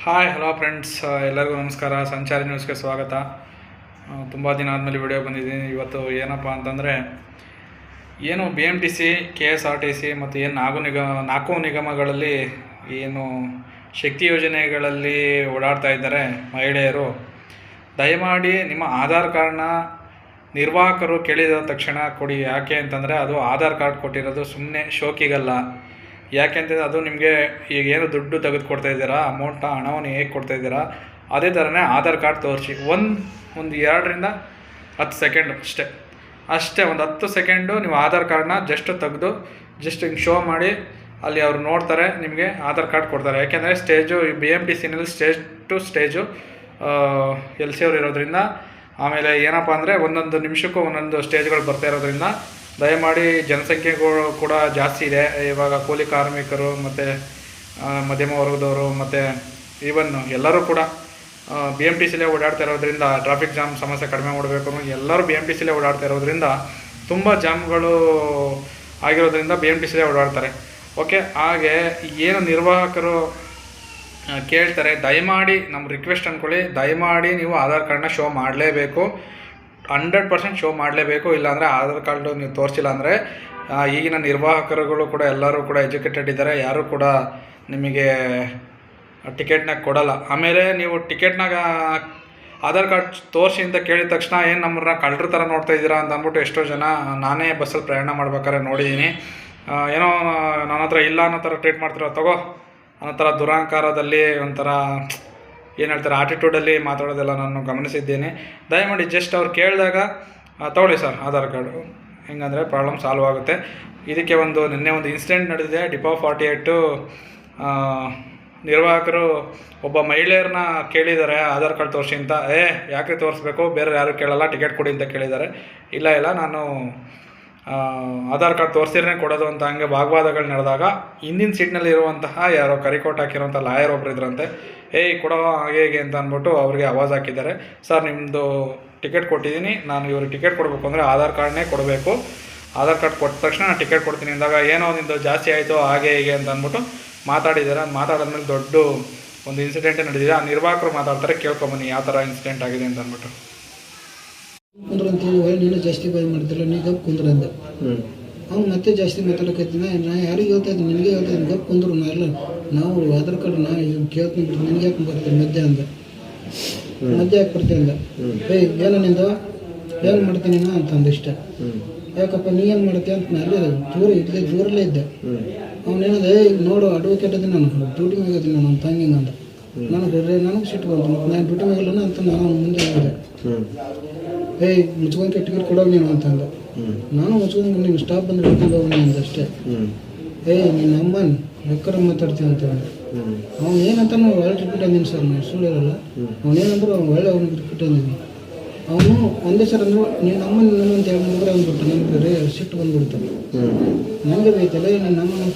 Hi hello friends, ಎಲ್ಲರಿಗೂ ನಮಸ್ಕಾರ. ಸಂಚಾರಿ ನ್ಯೂಸ್ಗೆ ಸ್ವಾಗತ. ತುಂಬ ದಿನ ಆದಮೇಲೆ ವಿಡಿಯೋ ಬಂದಿದ್ದೀನಿ. ಇವತ್ತು ಏನಪ್ಪ ಅಂತಂದರೆ, ಏನು BMTC, KSRTC ಮತ್ತು ಏನು ನಾಲ್ಕು ನಿಗಮಗಳಲ್ಲಿ ಏನು ಶಕ್ತಿ ಯೋಜನೆಗಳಲ್ಲಿ ಓಡಾಡ್ತಾ ಇದ್ದಾರೆ ಮಹಿಳೆಯರು, ದಯಮಾಡಿ ನಿಮ್ಮ ಆಧಾರ್ ಕಾರ್ಡ್ನ ನಿರ್ವಾಹಕರು ಕೇಳಿದ ತಕ್ಷಣ ಕೊಡಿ. ಯಾಕೆ ಅಂತಂದರೆ, ಅದು ಆಧಾರ್ ಕಾರ್ಡ್ ಕೊಟ್ಟಿರೋದು ಸುಮ್ಮನೆ ಶೋಕಿಗಲ್ಲ. ಯಾಕೆಂತಂದರೆ ಅದು ನಿಮಗೆ ಈಗ ಏನು ದುಡ್ಡು ತೆಗೆದುಕೊಡ್ತಾ ಇದ್ದೀರಾ, ಹಣವನ್ನು ಹೇಗೆ ಕೊಡ್ತಾ ಇದ್ದೀರಾ, ಅದೇ ಥರನೇ ಆಧಾರ್ ಕಾರ್ಡ್ ತೋರಿಸಿ. ಒಂದು 2ರಿಂದ 10 ಸೆಕೆಂಡ್ ಅಷ್ಟೇ ಒಂದು 10 ಸೆಕೆಂಡು ನೀವು ಆಧಾರ್ ಕಾರ್ಡ್ನ ತೆಗೆದು ಹಿಂಗೆ ಶೋ ಮಾಡಿ, ಅಲ್ಲಿ ಅವ್ರು ನೋಡ್ತಾರೆ, ನಿಮಗೆ ಆಧಾರ್ ಕಾರ್ಡ್ ಕೊಡ್ತಾರೆ. ಯಾಕೆಂದರೆ ಸ್ಟೇಜು BMTCನಲ್ಲಿ ಸ್ಟೇಜ್ ಟು ಸ್ಟೇಜು LC ಅವ್ರು ಇರೋದ್ರಿಂದ, ಆಮೇಲೆ ಏನಪ್ಪ ಅಂದರೆ ಒಂದೊಂದು ನಿಮಿಷಕ್ಕೂ ಒಂದೊಂದು ಸ್ಟೇಜ್ಗಳು ಬರ್ತಾ ಇರೋದ್ರಿಂದ ದಯಮಾಡಿ ಜನಸಂಖ್ಯೆಗಳು ಕೂಡ ಜಾಸ್ತಿ ಇದೆ. ಇವಾಗ ಕೂಲಿ ಕಾರ್ಮಿಕರು ಮತ್ತು ಮಧ್ಯಮ ವರ್ಗದವರು ಮತ್ತು ಈವನ್ ಎಲ್ಲರೂ ಕೂಡ BMTCಲೇ ಓಡಾಡ್ತಾ ಇರೋದ್ರಿಂದ ಟ್ರಾಫಿಕ್ ಜಾಮ್ ಸಮಸ್ಯೆ ಕಡಿಮೆ ಮಾಡಬೇಕು. ಎಲ್ಲರೂ BMTCಲೇ ಓಡಾಡ್ತಾ ಇರೋದ್ರಿಂದ ತುಂಬ ಜಾಮ್ಗಳು ಆಗಿರೋದ್ರಿಂದ BMTCಲೇ ಓಡಾಡ್ತಾರೆ. ಓಕೆ, ಹಾಗೆ ಏನು ನಿರ್ವಾಹಕರು ಕೇಳ್ತಾರೆ, ದಯಮಾಡಿ ನಮ್ಮ ರಿಕ್ವೆಸ್ಟ್ ಅಂದ್ಕೊಳ್ಳಿ, ದಯಮಾಡಿ ನೀವು ಆಧಾರ್ ಕಾರ್ಡ್ನ ಶೋ ಮಾಡಲೇಬೇಕು. 100% ಶೋ ಮಾಡಲೇಬೇಕು. ಇಲ್ಲಾಂದರೆ ಆಧಾರ್ ಕಾರ್ಡು ನೀವು ತೋರಿಸಿಲ್ಲ ಅಂದರೆ ಈಗಿನ ನಿರ್ವಾಹಕರುಗಳು ಕೂಡ ಎಲ್ಲರೂ ಕೂಡ ಎಜುಕೇಟೆಡ್ ಇದ್ದಾರೆ, ಯಾರೂ ಕೂಡ ನಿಮಗೆ ಟಿಕೆಟ್ನಾಗ ಕೊಡಲ್ಲ. ಆಮೇಲೆ ನೀವು ಟಿಕೆಟ್ನಾಗ ಆಧಾರ್ ಕಾರ್ಡ್ ತೋರಿಸಿ ಅಂತ ಕೇಳಿದ ತಕ್ಷಣ ಏನು ನಮ್ಮನ್ನ ಕಳ್ಳರ ಥರ ನೋಡ್ತಾ ಇದ್ದೀರಾ ಅಂತ ಅಂದ್ಬಿಟ್ಟು ಎಷ್ಟೋ ಜನ, ನಾನೇ ಬಸ್ಸಲ್ಲಿ ಪ್ರಯಾಣ ಮಾಡ್ಬೇಕಾದ್ರೆ ನೋಡಿದ್ದೀನಿ. ಏನೋ ನನ್ನ ಹತ್ರ ಇಲ್ಲ ಅನ್ನೋ ಥರ ಟ್ರೀಟ್ ಮಾಡ್ತಿರೋ, ತಗೋ ಅನ್ನೋ ಥರ ದುರಹಂಕಾರದಲ್ಲಿ ಒಂಥರ ಏನು ಹೇಳ್ತಾರೆ ಆಟಿಟ್ಯೂಡಲ್ಲಿ ಮಾತಾಡೋದೆಲ್ಲ ನಾನು ಗಮನಿಸಿದ್ದೇನೆ. ದಯಮಾಡಿ ಅವ್ರು ಕೇಳಿದಾಗ ತಗೊಳ್ಳಿ ಸರ್ ಆಧಾರ್ ಕಾರ್ಡು, ಹೆಂಗಂದರೆ ಪ್ರಾಬ್ಲಮ್ ಸಾಲ್ವ್ ಆಗುತ್ತೆ. ಇದಕ್ಕೆ ನಿನ್ನೆ ಒಂದು ಇನ್ಸಿಡೆಂಟ್ ನಡೆದಿದೆ. ಡಿಪೋ 48 ನಿರ್ವಾಹಕರು ಒಬ್ಬ ಮಹಿಳೆಯರನ್ನ ಕೇಳಿದ್ದಾರೆ ಆಧಾರ್ ಕಾರ್ಡ್ ತೋರಿಸಿ ಅಂತ. ಯಾಕೆ ತೋರಿಸ್ಬೇಕು, ಬೇರೆ ಯಾರು ಕೇಳಲ್ಲ, ಟಿಕೆಟ್ ಕೊಡಿ ಅಂತ ಕೇಳಿದ್ದಾರೆ. ಇಲ್ಲ ನಾನು ಆಧಾರ್ ಕಾರ್ಡ್ ತೋರಿಸಿದ್ರೆ ಕೊಡೋದು ಅಂತ ಹಂಗೆ ವಾಗ್ವಾದಗಳು ನಡೆದಾಗ ಹಿಂದಿನ ಸೀಟ್ನಲ್ಲಿ ಇರುವಂತಹ ಯಾರೋ ಕರಿಕೋಟ್ ಹಾಕಿರೋಂಥ ಲಾಯರ್ ಒಬ್ರು ಇದ್ರಂತೆ. ಕೊಡೋ ಹಾಗೆ ಅಂತ ಅಂದ್ಬಿಟ್ಟು ಅವ್ರಿಗೆ ಆವಾಜ್ ಹಾಕಿದ್ದಾರೆ. ಸರ್, ನಿಮ್ಮದು ಟಿಕೆಟ್ ಕೊಟ್ಟಿದ್ದೀನಿ, ನಾನು ಇವ್ರಿಗೆ ಟಿಕೆಟ್ ಕೊಡಬೇಕು ಅಂದರೆ ಆಧಾರ್ ಕಾರ್ಡ್ನೇ ಕೊಡಬೇಕು, ಆಧಾರ್ ಕಾರ್ಡ್ ಕೊಟ್ಟ ತಕ್ಷಣ ನಾನು ಟಿಕೆಟ್ ಕೊಡ್ತೀನಿ ಅಂದಾಗ, ಏನೋ ನಿಮ್ಮದು ಜಾಸ್ತಿ ಆಯಿತು ಹಾಗೆ ಹೀಗೆ ಅಂತ ಅಂದ್ಬಿಟ್ಟು ಮಾತಾಡಿದ್ದಾರೆ. ಮಾತಾಡಿದ್ಮೇಲೆ ದೊಡ್ಡ ಒಂದು ಇನ್ಸಿಡೆಂಟೇ ನಡೆದಿದೆ. ಆ ನಿರ್ವಾಹಕರು ಮಾತಾಡ್ತಾರೆ, ಕೇಳ್ಕೊಂಬನ್ನಿ ಯಾವ ಥರ ಇನ್ಸಿಡೆಂಟ್ ಆಗಿದೆ ಅಂತ ಅಂದ್ಬಿಟ್ಟು. ಕುಂದ್ರ ಅಂತೇಳಿ ನೀನು ಜಾಸ್ತಿ ಬಾಯ್ ಮಾಡ್ತಿಲ್ಲ, ನೀ ಗಪ್ ಕುಂದ್ರ ಅಂದ. ಅವ್ನು ಮತ್ತೆ ಜಾಸ್ತಿ ಮಾತಾಡಕತ್ತೀನಿ. ನಾ ಯಾರಿಗೆ ಹೇಳ್ತಾ ಇದ್ದೀನಿ, ನಿನಗೆ ಹೇಳ್ತಾ ಇದ್ದೀನಿ, ಗಪ್ ಕುಂದ್ರು. ನಾವು ಆಧಾರ್ ಕಾರ್ಡ್ ಕೇಳ್ತೀನಿ ಬಿಟ್ಟು ನಿನಗೆ ಯಾಕೆ ಬರ್ತೀನಿ ಮಧ್ಯ ಅಂದ. ಮಧ್ಯ ಯಾಕೆ ಬರ್ತೀನಿ ಅಂದ. ಏನೋ ನಿಂದು ಏನು ಮಾಡ್ತೀನಿ ನಾ ಅಂತಂದು ಇಷ್ಟ. ಯಾಕಪ್ಪ ನೀ ಏನು ಮಾಡ್ತೀಯ ಅಂತ ಅಲ್ಲೇ ದೂರಲ್ಲೇ ಇದ್ದೆ. ಅವನೇನದ ನೋಡು ಅಡ್ವೊಕೇಟ್ ಅದಿ, ನಾನು ಡ್ಯೂಟಿ ಮ್ಯಾಗದೀನಿ, ನಾನು ಅಂತ ಹಂಗೆ ಅಂದ. ನನಗೆ ಸಿಟ್ಟು ಬಂತು. ನಾನು ಡ್ಯೂಟಿ ಮ್ಯಾಗಲ್ಲ ಅಂತ ನಾನು ಮುಂದೆ ಹೋದೆ. ಮುಚ್ಕೊಂಡು ಟಿಕೆಟ್ ಕೊಡೋದು ನೀನು ಅಂತಂದ. ನಾನು ಮುಚ್ಕೊಂಡು ನೀನು ಸ್ಟಾಪ್ ಬಂದ್ರೆ ಹಿಡ್ಕೊಂಡು ಹೋಗಿ ಅಂದಷ್ಟೇ. ನೀನು ಅಮ್ಮನ ಬೇಕಾದ್ರೆ ಮಾತಾಡ್ತೀನಿ ಅಂತ ಅಂದ. ಅವ್ನು ಏನಂತ ಒಳ್ಳೆ ರಿಪೀಟ್ ಅಂದಿನಿ ಸರ್, ನಾನು ಸುಳ್ಳಿರಲ್ಲ. ಅವನೇನಂದ್ರೆ ಒಳ್ಳೆ ಅವ್ನಿಗೆ ರಿಪೀಟ್ ಅಂದಿನಿ. ಅವನು ಒಂದೇ ಸರ್ ಅಂದ್ರು, ನೀನು ನಮ್ಮನ್ನು ಅಂತ 2-3 ಅಂದ್ಬಿಟ್ಟು ನನಗೆ ಸಿಟ್ಟು ಬಂದ್ಬಿಡ್ತು. ನನಗೆ ಬೇಯ್ತಲ್ಲ ನೀನು ನಮ್ಮನ್ನು.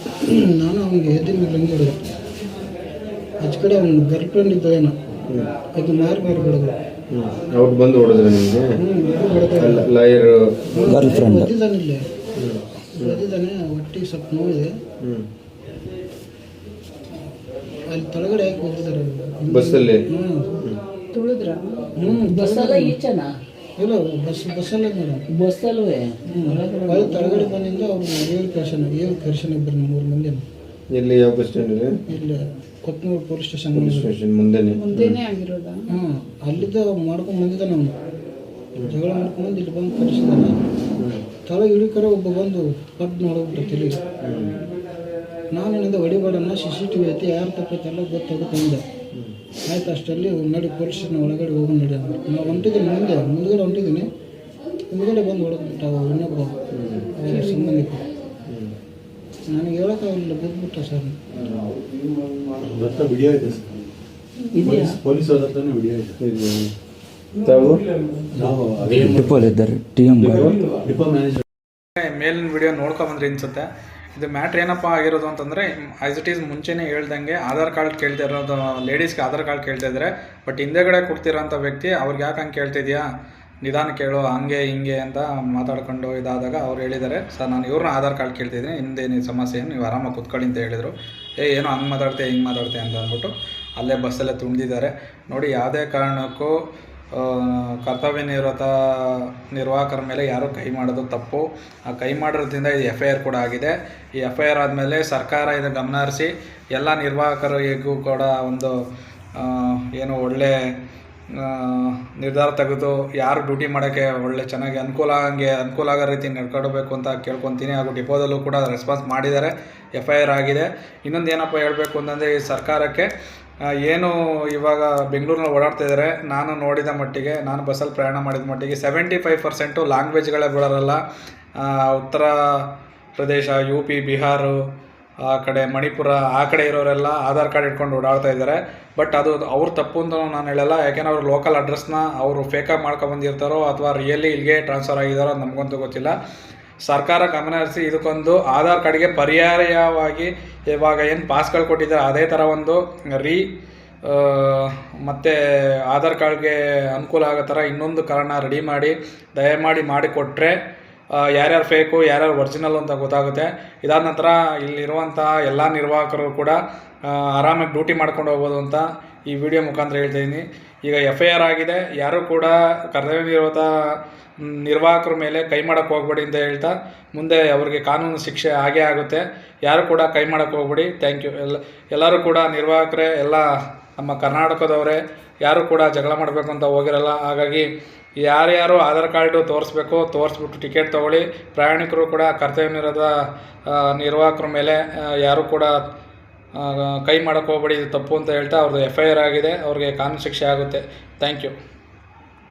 ನಾನು ಅವನಿಗೆ ಎದ್ದಿನ ಮೇಲೆ ಹಂಗೆ ಹಿಡಿದು ಆಚ ಕಡೆ ಅವ್ನ ಗರ್ಲ್ ಫ್ರೆಂಡ್ ಇದ್ದ ಏನೋ, ಅದು ಮಾರಿ ಬಿಡೋದು. ಅವ್ರು ಬಂದು ಹೊಡೆದ್ರೆ ನಿಮಗೆ ಲಾಯರ್ ಒದ್ದಿದ್ದಾನಿಲ್ಲ, ಒದ್ದಿದ್ದಾನೆ, ಒಟ್ಟಿಗೆ ಸ್ವಲ್ಪ ನೋವಿದೆ. ಅಲ್ಲಿ ತಳಗಡೆ ಯಾಕೆ ಒದ್ದಿದ್ದಾರೆ ಬಸ್ಸಲ್ಲಿ? ತುಳಿದ್ರ ಬಸ್ಸಲ್ಲ ಈಚನ ಇಲ್ಲ, ಬಸ್ಸಲ್ಲೇ ಮೇಡಮ್, ಬಸ್ಸಲ್ವೇ ಅಲ್ಲಿ ತಳಗಡೆ ಬಂದಿಂದ ಅವ್ರು 7 ಪರ್ಸನ್ ಇಬ್ಬರು 3 ಮಂದಿ. ಎಲ್ಲಿ, ಯಾವ ಬಸ್ ಸ್ಟ್ಯಾಂಡ್? ಇಲ್ಲ, ಕೊತ್ತನೂರು ಪೊಲೀಸ್ ಸ್ಟೇಷನ್ ಮುಂದೆನೇ ಆಗಿರೋದ. ಅಲ್ಲಿದ್ದ ಮಾಡ್ಕೊಂಡು ಬಂದಿದ್ದಾನೆ. ಅವನು ಜಗಳ ಮಾಡ್ಕೊಂಡು ಇಲ್ಲಿ ಬಂದು ಕರೆಸಿದ್ದಾನೆ. ತಳ ಇಳಿಕರ ಒಬ್ಬ ಬಂದು ಪಡ್ ನೋಡೋಗ್ಬಿಟ್ಟು ತಿಳಿ. ನಾನೇನಿಂದ ಹೊಡಿಬೇಡನ್ನ, CCTV ಐತಿ, ಯಾರು ತಪ್ಪೈತೆಲ್ಲ ಗೊತ್ತಾಗುತ್ತೆ ಅಂದೆ. ಆಯ್ತು, ಅಷ್ಟಲ್ಲಿ ನಡಿ ಪೊಲೀಸ್ ಸ್ಟೇಷನ್ ಒಳಗಡೆ ಹೋಗಿ ನಡಿ ಅಂತ. ನಾವು ಹೊಂಟಿದ್ದೀನಿ, ಮುಂದ್ಗಡೆ ಹೊಂಟಿದ್ದೀನಿ. ಮುಂದ್ಗಡೆ ಬಂದು ಹೊಡೆದ್ಬಿಟ್ಟ ಇನ್ನೊಬ್ಬ ಸಂಬಂಧಿಕ. ನನಗೆ ಹೇಳೋಕ್ಕಾಗಲಿಲ್ಲ, ಬಿದ್ದುಬಿಟ್ಟ ಸರ್. ವಿಡಿಯೋ ಇದೆ ಪೊಲೀಸ್ ವಿಡಿಯೋ ಇದೆ. ಮೇಲಿನ ವಿಡಿಯೋ ನೋಡ್ಕೊಂಬಂದ್ರಿ ಅನ್ಸುತ್ತೆ. ಇದು ಮ್ಯಾಟ್ರ್ ಏನಪ್ಪ ಆಗಿರೋದು ಅಂತಂದರೆ, ಆ್ಯಸ್ ಇಟ್ ಈಸ್ ಮುಂಚೆನೇ ಹೇಳ್ದಂಗೆ ಆಧಾರ್ ಕಾರ್ಡ್ ಕೇಳ್ತಾ ಇರೋದು, ಲೇಡೀಸ್ಗೆ ಆಧಾರ್ ಕಾರ್ಡ್ ಕೇಳ್ತಾ ಇದ್ದಾರೆ. ಬಟ್ ಹಿಂದೆಗಡೆ ಕೊಡ್ತಿರೋಂಥ ವ್ಯಕ್ತಿ ಅವ್ರಿಗೆ ಯಾಕೆ ಹಂಗೆ ಕೇಳ್ತಿದ್ಯಾ, ನಿಧಾನ ಕೇಳು, ಹಂಗೆ ಹಿಂಗೆ ಅಂತ ಮಾತಾಡ್ಕೊಂಡು ಇದಾದಾಗ ಅವ್ರು ಹೇಳಿದ್ದಾರೆ, ಸರ್ ನಾನು ಇವ್ರನ್ನ ಆಧಾರ್ ಕಾರ್ಡ್ ಕೇಳ್ತಿದ್ದೀನಿ, ಹಿಂದೇನು ಸಮಸ್ಯೆ ಏನು, ನೀವು ಆರಾಮಾಗಿ ಕೂತ್ಕೊಳ್ಳಿ ಅಂತ ಹೇಳಿದರು. ಏನೋ ಹಂಗೆ ಮಾತಾಡ್ತೆ ಹಿಂಗೆ ಮಾತಾಡ್ತೆ ಅಂತ ಅಂದ್ಬಿಟ್ಟು ಅಲ್ಲೇ ಬಸ್ಸಲ್ಲೇ ತುಂಬಿದ್ದಾರೆ ನೋಡಿ. ಯಾವುದೇ ಕಾರಣಕ್ಕೂ ಕರ್ತವ್ಯ ನಿರತ ನಿರ್ವಾಹಕರ ಮೇಲೆ ಯಾರೂ ಕೈ ಮಾಡೋದು ತಪ್ಪು. ಆ ಕೈ ಮಾಡಿರೋದ್ರಿಂದ ಇದು FIR ಕೂಡ ಆಗಿದೆ. ಈ FIR ಆದಮೇಲೆ ಸರ್ಕಾರ ಇದನ್ನು ಗಮನ ಹರಿಸಿ ಎಲ್ಲ ನಿರ್ವಾಹಕರಿಗೂ ಕೂಡ ಒಂದು ಏನು ಒಳ್ಳೆ ನಿರ್ಧಾರ ತೆಗೆದು ಯಾರು ಡ್ಯೂಟಿ ಮಾಡೋಕ್ಕೆ ಒಳ್ಳೆ ಚೆನ್ನಾಗಿ ಅನುಕೂಲ ಆಗೋ ರೀತಿ ನಡ್ಕೊಳ್ಬೇಕು ಅಂತ ಕೇಳ್ಕೊತೀನಿ. ಹಾಗೂ ಡಿಪೋದಲ್ಲೂ ಕೂಡ ರೆಸ್ಪಾನ್ಸ್ ಮಾಡಿದ್ದಾರೆ, FIR ಆಗಿದೆ. ಇನ್ನೊಂದು ಏನಪ್ಪ ಹೇಳಬೇಕು ಅಂತಂದರೆ ಈ ಸರ್ಕಾರಕ್ಕೆ ಏನು ಇವಾಗ ಬೆಂಗಳೂರಿನಲ್ಲಿ ಓಡಾಡ್ತಾ ಇದ್ದಾರೆ, ನಾನು ನೋಡಿದ ಮಟ್ಟಿಗೆ, ನಾನು ಬಸ್ಸಲ್ಲಿ ಪ್ರಯಾಣ ಮಾಡಿದ ಮಟ್ಟಿಗೆ 75% ಲ್ಯಾಂಗ್ವೇಜ್ಗಳೇ ಬರೋಲ್ಲ. ಉತ್ತರ ಪ್ರದೇಶ, UP, ಬಿಹಾರ, ಆ ಕಡೆ ಮಣಿಪುರ, ಆ ಕಡೆ ಇರೋರೆಲ್ಲ ಆಧಾರ್ ಕಾರ್ಡ್ ಇಟ್ಕೊಂಡು ಓಡಾಡ್ತಾ ಇದ್ದಾರೆ. ಬಟ್ ಅದು ಅವ್ರ ತಪ್ಪು ಅಂತ ನಾನು ಹೇಳಲ್ಲ, ಯಾಕೆಂದರೆ ಅವ್ರು ಲೋಕಲ್ ಅಡ್ರೆಸ್ನ ಅವರು ಫೇಕಾಗಿ ಮಾಡ್ಕೊಬಂದಿರ್ತಾರೋ ಅಥವಾ ರಿಯಲಿ ಇಲ್ಲಿಗೆ ಟ್ರಾನ್ಸ್ಫರ್ ಆಗಿದ್ದಾರೋ ಅದು ನಮಗಂತೂ ಗೊತ್ತಿಲ್ಲ. ಸರ್ಕಾರ ಗಮನ ಹರಿಸಿ ಇದಕ್ಕೊಂದು ಆಧಾರ್ ಕಾರ್ಡ್ಗೆ ಪರ್ಯಾಯವಾಗಿ ಇವಾಗ ಏನು ಪಾಸ್ಗಳು ಕೊಟ್ಟಿದ್ದಾರೆ ಅದೇ ಥರ ಒಂದು ಮತ್ತು ಆಧಾರ್ ಕಾರ್ಡ್ಗೆ ಅನುಕೂಲ ಆಗೋ ಥರ ಇನ್ನೊಂದು ಕಾರಣ ರೆಡಿ ಮಾಡಿ ದಯಮಾಡಿ ಮಾಡಿಕೊಟ್ರೆ ಯಾರ್ಯಾರು ಫೇಕು ಯಾರ್ಯಾರು ಒರಿಜಿನಲ್ ಅಂತ ಗೊತ್ತಾಗುತ್ತೆ. ಇದಾದ ನಂತರ ಇಲ್ಲಿರುವಂಥ ಎಲ್ಲ ನಿರ್ವಾಹಕರು ಕೂಡ ಆರಾಮಾಗಿ ಡ್ಯೂಟಿ ಮಾಡ್ಕೊಂಡು ಹೋಗ್ಬೋದು ಅಂತ ಈ ವಿಡಿಯೋ ಮುಖಾಂತರ ಹೇಳ್ತಾಯಿದ್ದೀನಿ. ಈಗ FIR ಆಗಿದೆ, ಯಾರೂ ಕೂಡ ಕರ್ತವ್ಯ ನಿರತ ನಿರ್ವಾಹಕರ ಮೇಲೆ ಕೈ ಮಾಡೋಕ್ಕೆ ಹೋಗ್ಬೇಡಿ ಅಂತ ಹೇಳ್ತಾ, ಮುಂದೆ ಅವ್ರಿಗೆ ಕಾನೂನು ಶಿಕ್ಷೆ ಆಗೇ ಆಗುತ್ತೆ. ಯಾರು ಕೂಡ ಕೈ ಮಾಡೋಕ್ಕೆ ಹೋಗ್ಬೇಡಿ. Thank you. ಎಲ್ಲರೂ ಕೂಡ ನಿರ್ವಾಹಕರೇ, ಎಲ್ಲ ನಮ್ಮ ಕರ್ನಾಟಕದವರೇ, ಯಾರು ಕೂಡ ಜಗಳ ಮಾಡಬೇಕು ಅಂತ ಹೋಗಿರಲ್ಲ. ಹಾಗಾಗಿ ಯಾರ್ಯಾರು ಆಧಾರ್ ಕಾರ್ಡು ತೋರಿಸ್ಬಿಟ್ಟು ಟಿಕೆಟ್ ತೊಗೊಳ್ಳಿ. ಪ್ರಯಾಣಿಕರು ಕೂಡ ಕರ್ತವ್ಯ ನಿರತ ನಿರ್ವಾಹಕರ ಮೇಲೆ ಯಾರು ಕೂಡ ಕೈ ಮಾಡೋಕ್ಕೆ ಹೋಗ್ಬೇಡಿ, ಇದು ತಪ್ಪು ಅಂತ ಹೇಳ್ತಾ ಅವ್ರದ್ದು FIR ಆಗಿದೆ, ಅವ್ರಿಗೆ ಕಾನೂನು ಶಿಕ್ಷೆ ಆಗುತ್ತೆ. Thank you.